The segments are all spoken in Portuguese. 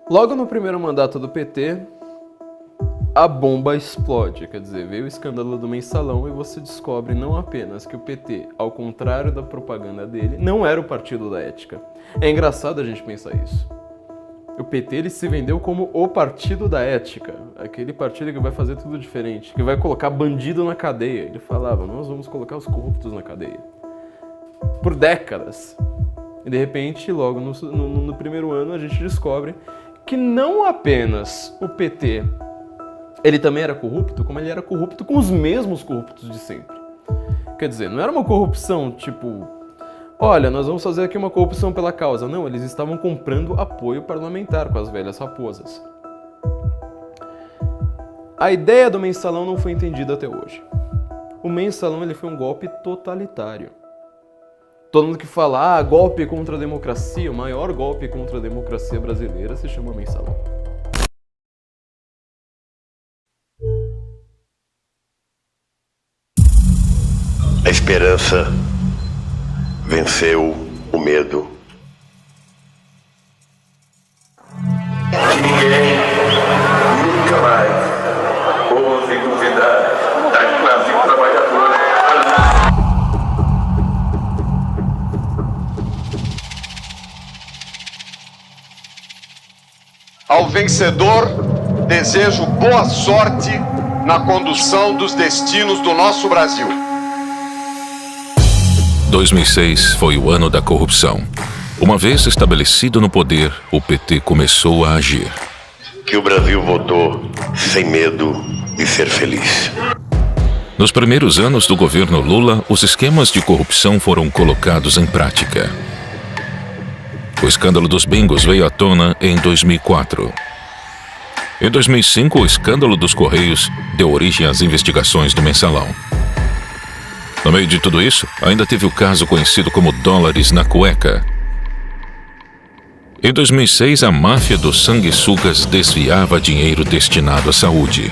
Logo no primeiro mandato do PT, a bomba explode, quer dizer, veio o escândalo do Mensalão e você descobre não apenas que o PT, ao contrário da propaganda dele, não era o partido da ética. É engraçado a gente pensar isso. O PT ele se vendeu como o partido da ética, aquele partido que vai fazer tudo diferente, que vai colocar bandido na cadeia. Ele falava, nós vamos colocar os corruptos na cadeia. Por décadas. E de repente, logo no primeiro ano, a gente descobre que não apenas o PT ele também era corrupto, como ele era corrupto com os mesmos corruptos de sempre. Quer dizer, não era uma corrupção tipo, olha, nós vamos fazer aqui uma corrupção pela causa. Não, eles estavam comprando apoio parlamentar com as velhas raposas. A ideia do Mensalão não foi entendida até hoje. O Mensalão ele foi um golpe totalitário. Todo mundo que fala, golpe contra a democracia, o maior golpe contra a democracia brasileira se chama Mensalão. A esperança venceu o medo. Ninguém nunca mais ouve duvidar da classe trabalhadora. Ao vencedor, desejo boa sorte na condução dos destinos do nosso Brasil. 2006 foi o ano da corrupção. Uma vez estabelecido no poder, o PT começou a agir. Que o Brasil votou sem medo de ser feliz. Nos primeiros anos do governo Lula, os esquemas de corrupção foram colocados em prática. O escândalo dos bingos veio à tona em 2004. Em 2005, o escândalo dos Correios deu origem às investigações do Mensalão. No meio de tudo isso, ainda teve o caso conhecido como dólares na cueca. Em 2006, a máfia dos sanguessugas desviava dinheiro destinado à saúde.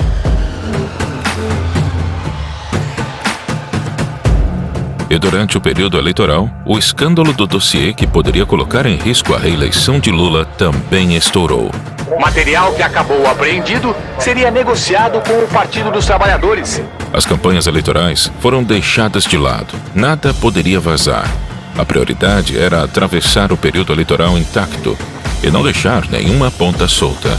E durante o período eleitoral, o escândalo do dossiê que poderia colocar em risco a reeleição de Lula também estourou. O material que acabou apreendido seria negociado com o Partido dos Trabalhadores. As campanhas eleitorais foram deixadas de lado. Nada poderia vazar. A prioridade era atravessar o período eleitoral intacto e não deixar nenhuma ponta solta.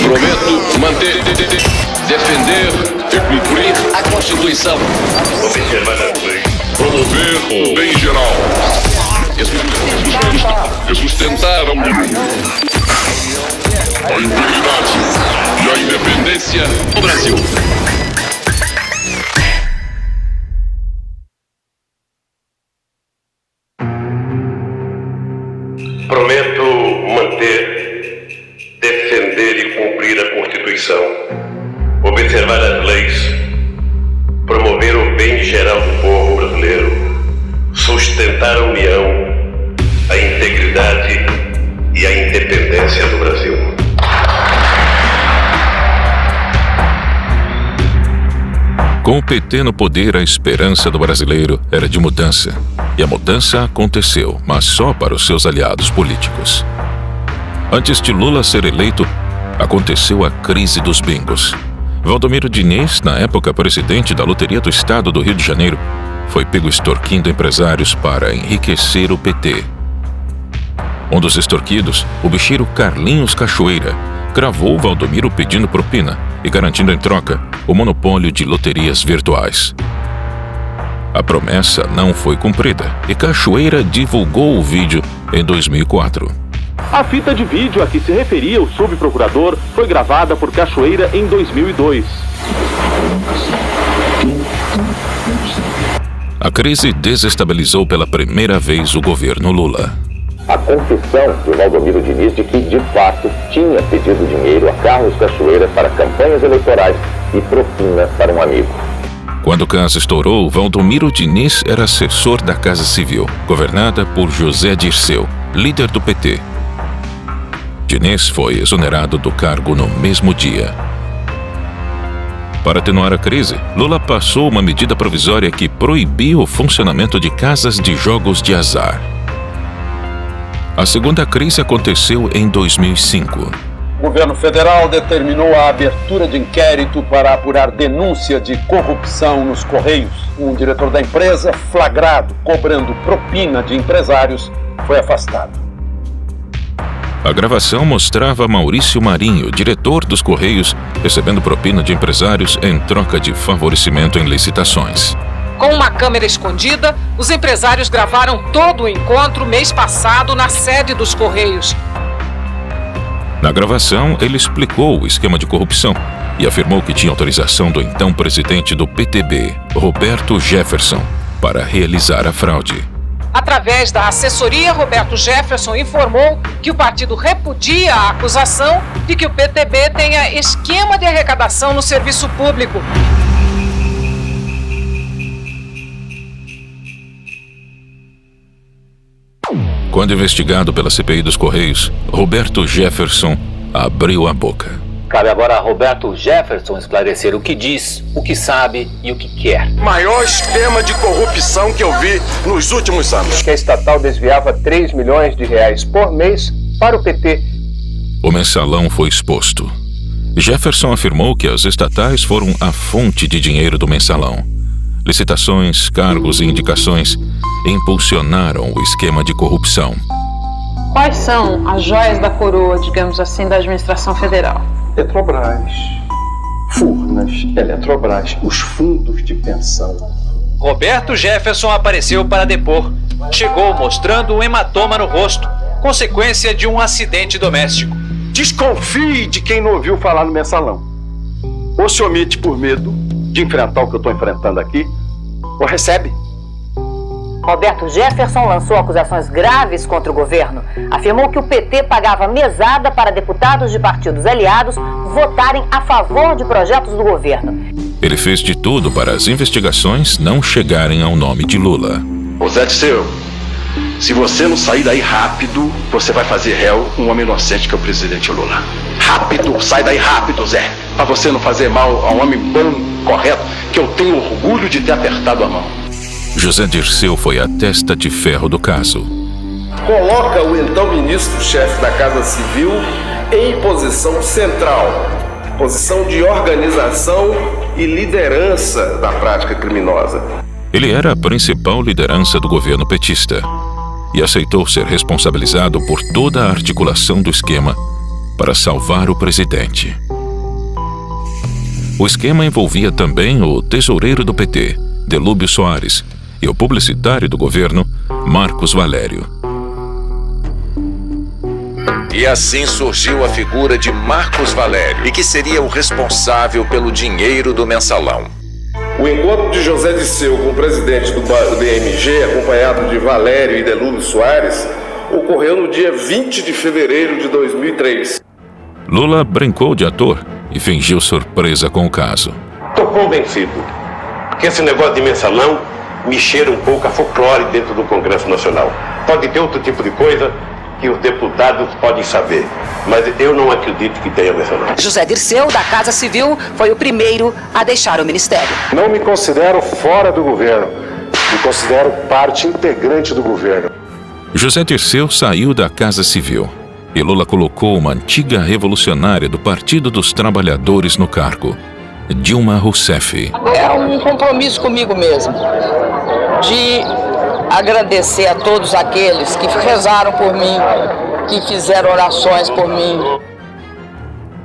Prometo manter, defender e cumprir a Constituição. Observar as leis. Promover o bem geral. E sustentar a integridade e a independência do Brasil. Prometo manter, defender e cumprir a Constituição, observar as leis, promover o bem geral do povo brasileiro, sustentar a união, a integridade e a independência do Brasil. Com o PT no poder, a esperança do brasileiro era de mudança. E a mudança aconteceu, mas só para os seus aliados políticos. Antes de Lula ser eleito, aconteceu a crise dos bingos. Valdomiro Diniz, na época presidente da Loteria do Estado do Rio de Janeiro, foi pego extorquindo empresários para enriquecer o PT. Um dos extorquidos, o bicheiro Carlinhos Cachoeira, cravou Valdomiro pedindo propina e garantindo em troca o monopólio de loterias virtuais. A promessa não foi cumprida e Cachoeira divulgou o vídeo em 2004. A fita de vídeo a que se referia o subprocurador foi gravada por Cachoeira em 2002. A crise desestabilizou pela primeira vez o governo Lula. A confissão de Valdomiro Diniz de que, de fato, tinha pedido dinheiro a Carlos Cachoeira para campanhas eleitorais e propina para um amigo. Quando o caso estourou, Valdomiro Diniz era assessor da Casa Civil, governada por José Dirceu, líder do PT. Diniz foi exonerado do cargo no mesmo dia. Para atenuar a crise, Lula passou uma medida provisória que proibiu o funcionamento de casas de jogos de azar. A segunda crise aconteceu em 2005. O governo federal determinou a abertura de inquérito para apurar denúncia de corrupção nos Correios. Um diretor da empresa, flagrado cobrando propina de empresários, foi afastado. A gravação mostrava Maurício Marinho, diretor dos Correios, recebendo propina de empresários em troca de favorecimento em licitações. Com uma câmera escondida, os empresários gravaram todo o encontro mês passado na sede dos Correios. Na gravação, ele explicou o esquema de corrupção e afirmou que tinha autorização do então presidente do PTB, Roberto Jefferson, para realizar a fraude. Através da assessoria, Roberto Jefferson informou que o partido repudia a acusação de que o PTB tenha esquema de arrecadação no serviço público. Quando investigado pela CPI dos Correios, Roberto Jefferson abriu a boca. Cabe agora a Roberto Jefferson esclarecer o que diz, o que sabe e o que quer. Maior esquema de corrupção que eu vi nos últimos anos. Que a estatal desviava 3 milhões de reais por mês para o PT. O mensalão foi exposto. Jefferson afirmou que as estatais foram a fonte de dinheiro do mensalão. Licitações, cargos e indicações impulsionaram o esquema de corrupção. Quais são as joias da coroa, digamos assim, da administração federal? Petrobras, Furnas, Eletrobras, os fundos de pensão. Roberto Jefferson apareceu para depor. Chegou mostrando um hematoma no rosto, consequência de um acidente doméstico. Desconfie de quem não ouviu falar no mensalão. Ou se omite por medo de enfrentar o que eu estou enfrentando aqui, ou recebe. Roberto Jefferson lançou acusações graves contra o governo. Afirmou que o PT pagava mesada para deputados de partidos aliados votarem a favor de projetos do governo. Ele fez de tudo para as investigações não chegarem ao nome de Lula. Ô Zé Disseu, se você não sair daí rápido, você vai fazer réu um homem inocente que é o presidente Lula. Rápido, sai daí rápido, Zé. Pra você não fazer mal a um homem bom, correto, que eu tenho orgulho de ter apertado a mão. José Dirceu foi a testa de ferro do caso. Coloca o então ministro-chefe da Casa Civil em posição central, posição de organização e liderança da prática criminosa. Ele era a principal liderança do governo petista e aceitou ser responsabilizado por toda a articulação do esquema para salvar o presidente. O esquema envolvia também o tesoureiro do PT, Delúbio Soares, e o publicitário do governo, Marcos Valério. E assim surgiu a figura de Marcos Valério, e que seria o responsável pelo dinheiro do mensalão. O encontro de José Dirceu com o presidente do BMG, acompanhado de Valério e Delúbio Soares, ocorreu no dia 20 de fevereiro de 2003. Lula brincou de ator e fingiu surpresa com o caso. Estou convencido que esse negócio de mensalão me cheira um pouco a folclore dentro do Congresso Nacional. Pode ter outro tipo de coisa que os deputados podem saber, mas eu não acredito que tenha mensalão. José Dirceu, da Casa Civil, foi o primeiro a deixar o ministério. Não me considero fora do governo, me considero parte integrante do governo. José Dirceu saiu da Casa Civil e Lula colocou uma antiga revolucionária do Partido dos Trabalhadores no cargo, Dilma Rousseff. É um compromisso comigo mesmo, de agradecer a todos aqueles que rezaram por mim, que fizeram orações por mim.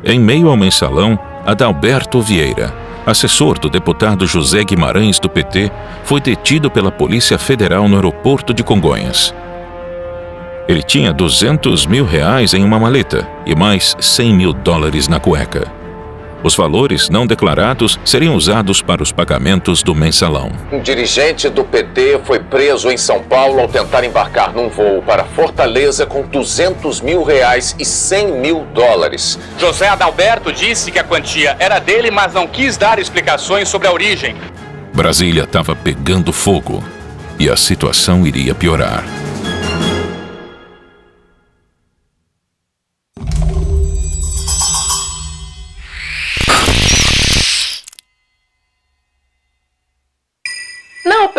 Em meio ao mensalão, Adalberto Vieira, assessor do deputado José Guimarães do PT, foi detido pela Polícia Federal no aeroporto de Congonhas. Ele tinha R$200 mil em uma maleta e mais $100 mil na cueca. Os valores não declarados seriam usados para os pagamentos do mensalão. Um dirigente do PT foi preso em São Paulo ao tentar embarcar num voo para Fortaleza com R$200 mil e $100 mil. José Adalberto disse que a quantia era dele, mas não quis dar explicações sobre a origem. Brasília estava pegando fogo e a situação iria piorar.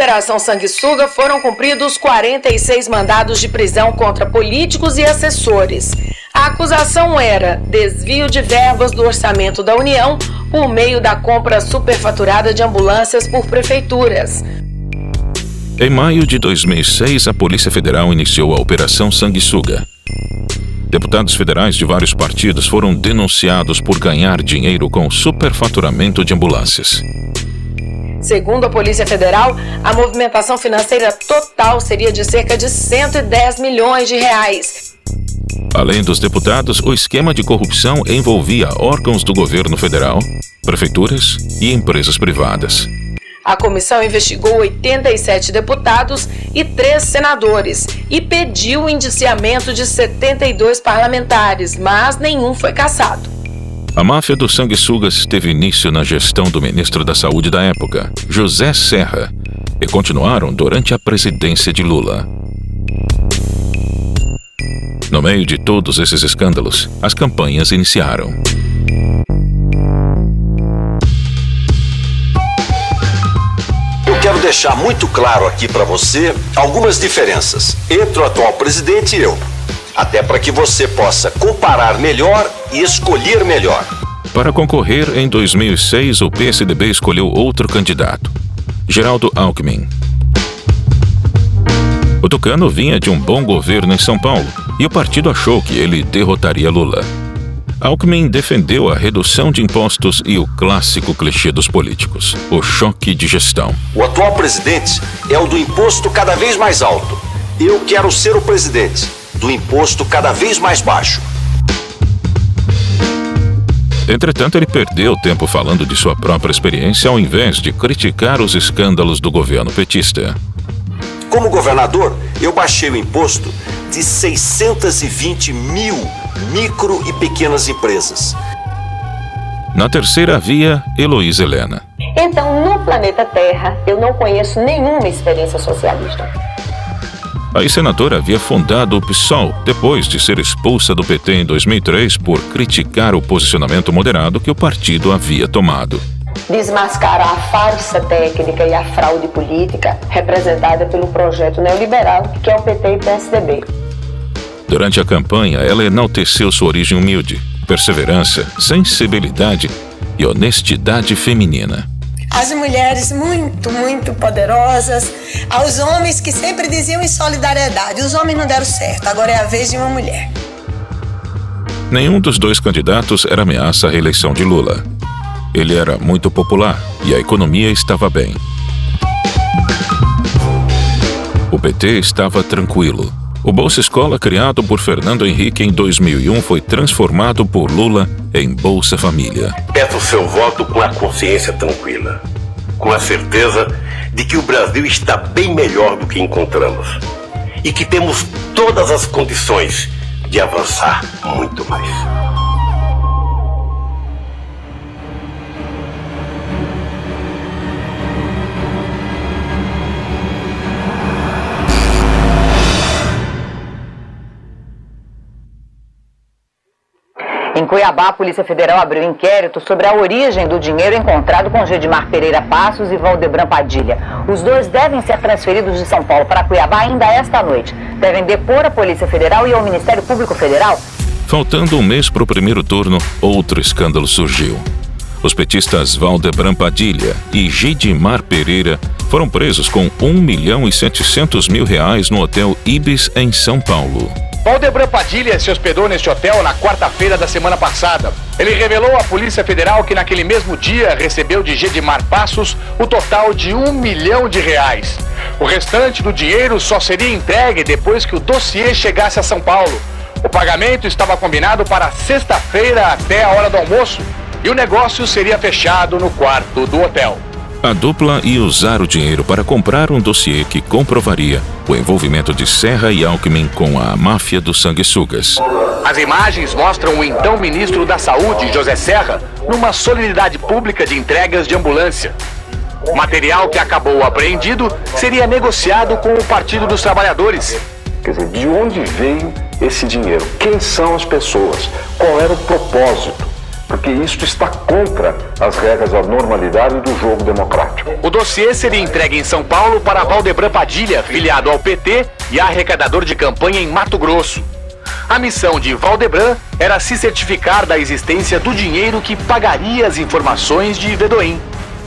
Operação Sanguessuga foram cumpridos 46 mandados de prisão contra políticos e assessores. A acusação era desvio de verbas do orçamento da União por meio da compra superfaturada de ambulâncias por prefeituras. Em maio de 2006, a Polícia Federal iniciou a Operação Sanguessuga. Deputados federais de vários partidos foram denunciados por ganhar dinheiro com superfaturamento de ambulâncias. Segundo a Polícia Federal, a movimentação financeira total seria de cerca de 110 milhões de reais. Além dos deputados, o esquema de corrupção envolvia órgãos do governo federal, prefeituras e empresas privadas. A comissão investigou 87 deputados e 3 senadores e pediu o indiciamento de 72 parlamentares, mas nenhum foi cassado. A máfia dos sanguessugas teve início na gestão do ministro da Saúde da época, José Serra, e continuaram durante a presidência de Lula. No meio de todos esses escândalos, as campanhas iniciaram. Eu quero deixar muito claro aqui para você algumas diferenças entre o atual presidente e eu, até para que você possa comparar melhor e escolher melhor. Para concorrer em 2006, o PSDB escolheu outro candidato, Geraldo Alckmin. O tucano vinha de um bom governo em São Paulo e o partido achou que ele derrotaria Lula. Alckmin defendeu a redução de impostos e o clássico clichê dos políticos, o choque de gestão. O atual presidente é o do imposto cada vez mais alto. Eu quero ser o presidente do imposto cada vez mais baixo. Entretanto, ele perdeu tempo falando de sua própria experiência ao invés de criticar os escândalos do governo petista. Como governador, eu baixei o imposto de 620 mil micro e pequenas empresas. Na terceira via, Heloísa Helena. Então, no planeta Terra, eu não conheço nenhuma experiência socialista. A ex-senadora havia fundado o PSOL depois de ser expulsa do PT em 2003 por criticar o posicionamento moderado que o partido havia tomado. Desmascarar a farsa técnica e a fraude política representada pelo projeto neoliberal que é o PT e PSDB. Durante a campanha, ela enalteceu sua origem humilde, perseverança, sensibilidade e honestidade feminina. As mulheres muito, muito poderosas, aos homens que sempre diziam em solidariedade. Os homens não deram certo, agora é a vez de uma mulher. Nenhum dos dois candidatos era ameaça à reeleição de Lula. Ele era muito popular e a economia estava bem. O PT estava tranquilo. O Bolsa Escola, criado por Fernando Henrique em 2001, foi transformado por Lula em Bolsa Família. Peço seu voto com a consciência tranquila, com a certeza de que o Brasil está bem melhor do que encontramos e que temos todas as condições de avançar muito mais. Em Cuiabá, a Polícia Federal abriu inquérito sobre a origem do dinheiro encontrado com Gedimar Pereira Passos e Valdebran Padilha. Os dois devem ser transferidos de São Paulo para Cuiabá ainda esta noite. Devem depor a Polícia Federal e ao Ministério Público Federal. Faltando um mês para o primeiro turno, outro escândalo surgiu. Os petistas Valdebran Padilha e Gedimar Pereira foram presos com R$1.700.000 no Hotel Ibis, em São Paulo. Valdebran Padilha se hospedou neste hotel na quarta-feira da semana passada. Ele revelou à Polícia Federal que naquele mesmo dia recebeu de Gedimar Passos o total de R$1 milhão. O restante do dinheiro só seria entregue depois que o dossiê chegasse a São Paulo. O pagamento estava combinado para sexta-feira até a hora do almoço e o negócio seria fechado no quarto do hotel. A dupla ia usar o dinheiro para comprar um dossiê que comprovaria o envolvimento de Serra e Alckmin com a máfia dos sanguessugas. As imagens mostram o então ministro da Saúde, José Serra, numa solenidade pública de entregas de ambulância. O material que acabou apreendido seria negociado com o Partido dos Trabalhadores. Quer dizer, de onde veio esse dinheiro? Quem são as pessoas? Qual era o propósito porque isso está contra as regras da normalidade do jogo democrático. O dossiê seria entregue em São Paulo para Valdebran Padilha, filiado ao PT e arrecadador de campanha em Mato Grosso. A missão de Valdebran era se certificar da existência do dinheiro que pagaria as informações de Vedoim.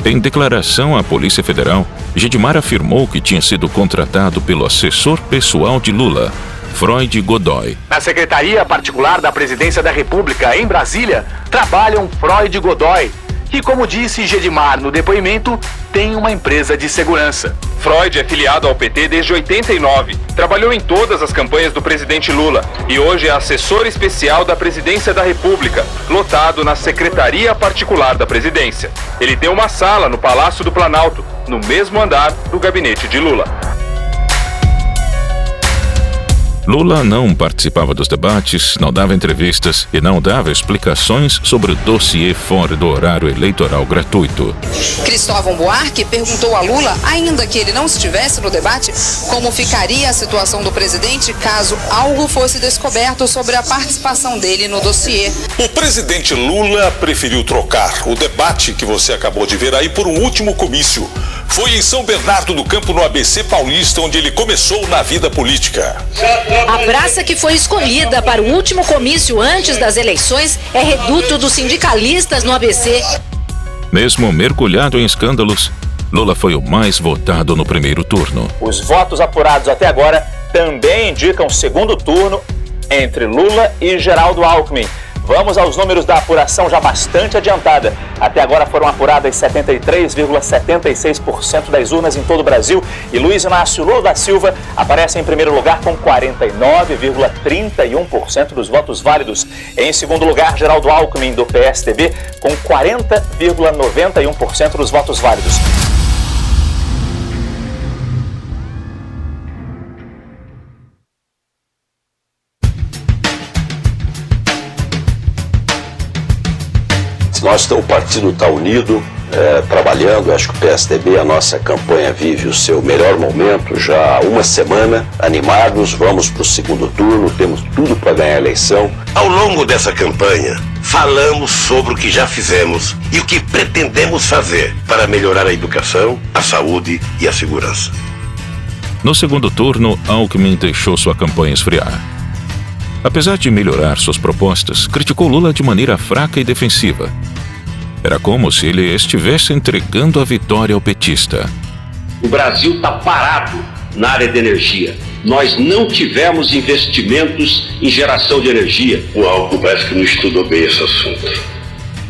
Em declaração à Polícia Federal, Gedimar afirmou que tinha sido contratado pelo assessor pessoal de Lula, Freud Godoy. Na Secretaria Particular da Presidência da República, em Brasília, trabalham Freud Godoy, que, como disse Gedimar no depoimento, tem uma empresa de segurança. Freud é filiado ao PT desde 89, trabalhou em todas as campanhas do presidente Lula e hoje é assessor especial da Presidência da República, lotado na Secretaria Particular da Presidência. Ele tem uma sala no Palácio do Planalto, no mesmo andar do gabinete de Lula. Lula não participava dos debates, não dava entrevistas e não dava explicações sobre o dossiê fora do horário eleitoral gratuito. Cristóvão Buarque perguntou a Lula, ainda que ele não estivesse no debate, como ficaria a situação do presidente caso algo fosse descoberto sobre a participação dele no dossiê. O presidente Lula preferiu trocar o debate que você acabou de ver aí por um último comício. Foi em São Bernardo do Campo, no ABC Paulista, onde ele começou na vida política. A praça que foi escolhida para o último comício antes das eleições é reduto dos sindicalistas no ABC. Mesmo mergulhado em escândalos, Lula foi o mais votado no primeiro turno. Os votos apurados até agora também indicam segundo turno entre Lula e Geraldo Alckmin. Vamos aos números da apuração já bastante adiantada. Até agora foram apuradas 73,76% das urnas em todo o Brasil e Luiz Inácio Lula da Silva aparece em primeiro lugar com 49,31% dos votos válidos. Em segundo lugar, Geraldo Alckmin, do PSDB, com 40,91% dos votos válidos. O partido está unido, trabalhando. Acho que o PSDB, a nossa campanha vive o seu melhor momento já há uma semana, animados, vamos para o segundo turno, temos tudo para ganhar a eleição. Ao longo dessa campanha, falamos sobre o que já fizemos e o que pretendemos fazer para melhorar a educação, a saúde e a segurança. No segundo turno, Alckmin deixou sua campanha esfriar. Apesar de melhorar suas propostas, criticou Lula de maneira fraca e defensiva. Era como se ele estivesse entregando a vitória ao petista. O Brasil está parado na área de energia. Nós não tivemos investimentos em geração de energia. O Alckmin parece que não estudou bem esse assunto.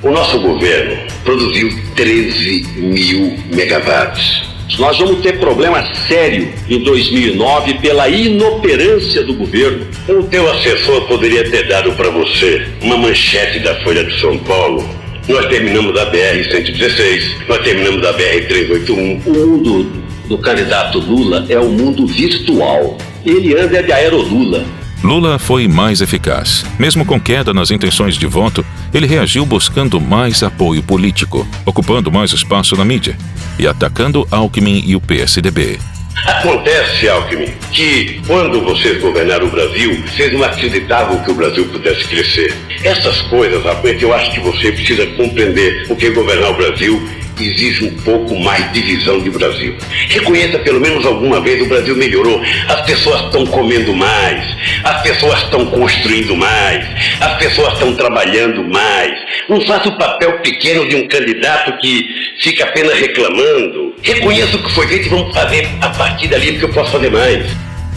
O nosso governo produziu 13 mil megawatts. Nós vamos ter problema sério em 2009 pela inoperância do governo. O teu assessor poderia ter dado para você uma manchete da Folha de São Paulo. Nós terminamos a BR-116, nós terminamos a BR-381. O mundo do candidato Lula é o mundo virtual. Ele anda de aerolula. Lula foi mais eficaz. Mesmo com queda nas intenções de voto, ele reagiu buscando mais apoio político, ocupando mais espaço na mídia e atacando Alckmin e o PSDB. Acontece, Alckmin, que quando vocês governaram o Brasil, vocês não acreditavam que o Brasil pudesse crescer. Essas coisas, rapaz, eu acho que você precisa compreender, porque governar o Brasil exige um pouco mais de visão de Brasil. Reconheça pelo menos alguma vez o Brasil melhorou. As pessoas estão comendo mais, as pessoas estão construindo mais, as pessoas estão trabalhando mais. Não faça o papel pequeno de um candidato que fica apenas reclamando. Reconheça o que foi feito e vamos fazer a partir dali, porque eu posso fazer mais.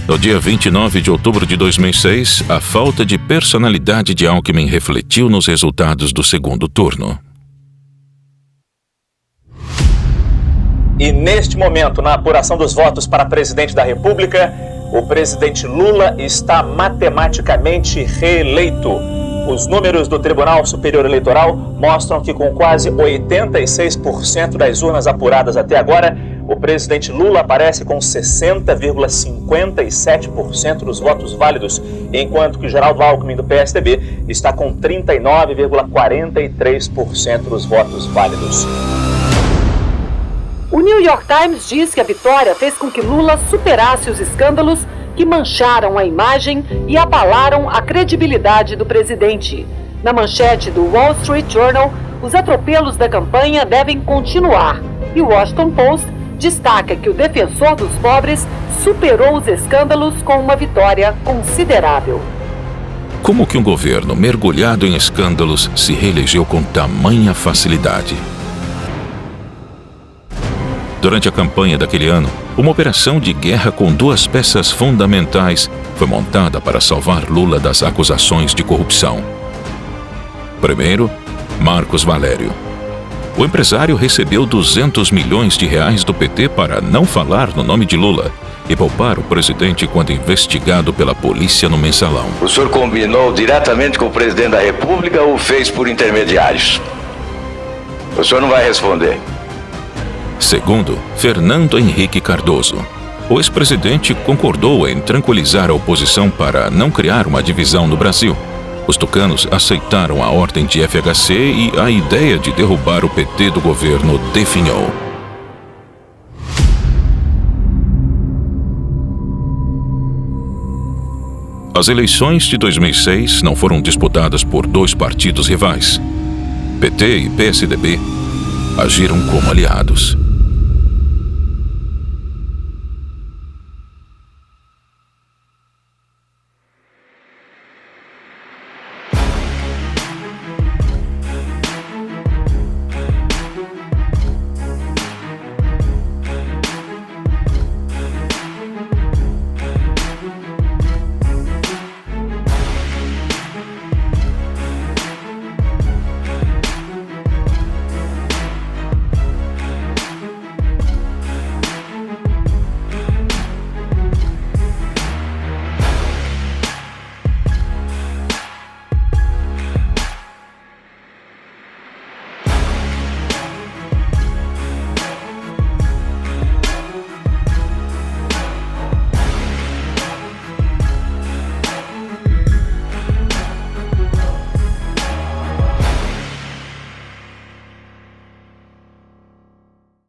No dia 29 de outubro de 2006, a falta de personalidade de Alckmin refletiu nos resultados do segundo turno. E neste momento, na apuração dos votos para presidente da República, o presidente Lula está matematicamente reeleito. Os números do Tribunal Superior Eleitoral mostram que com quase 86% das urnas apuradas até agora, o presidente Lula aparece com 60,57% dos votos válidos, enquanto que Geraldo Alckmin, do PSDB, está com 39,43% dos votos válidos. O New York Times diz que a vitória fez com que Lula superasse os escândalos que mancharam a imagem e abalaram a credibilidade do presidente. Na manchete do Wall Street Journal, os atropelos da campanha devem continuar. E o Washington Post destaca que o defensor dos pobres superou os escândalos com uma vitória considerável. Como que um governo mergulhado em escândalos se reelegeu com tamanha facilidade? Durante a campanha daquele ano, uma operação de guerra com duas peças fundamentais foi montada para salvar Lula das acusações de corrupção. Primeiro, Marcos Valério. O empresário recebeu 200 milhões de reais do PT para não falar no nome de Lula e poupar o presidente quando investigado pela polícia no Mensalão. O senhor combinou diretamente com o presidente da República ou fez por intermediários? O senhor não vai responder. Segundo, Fernando Henrique Cardoso. O ex-presidente concordou em tranquilizar a oposição para não criar uma divisão no Brasil. Os tucanos aceitaram a ordem de FHC e a ideia de derrubar o PT do governo definhou. As eleições de 2006 não foram disputadas por dois partidos rivais. PT e PSDB agiram como aliados.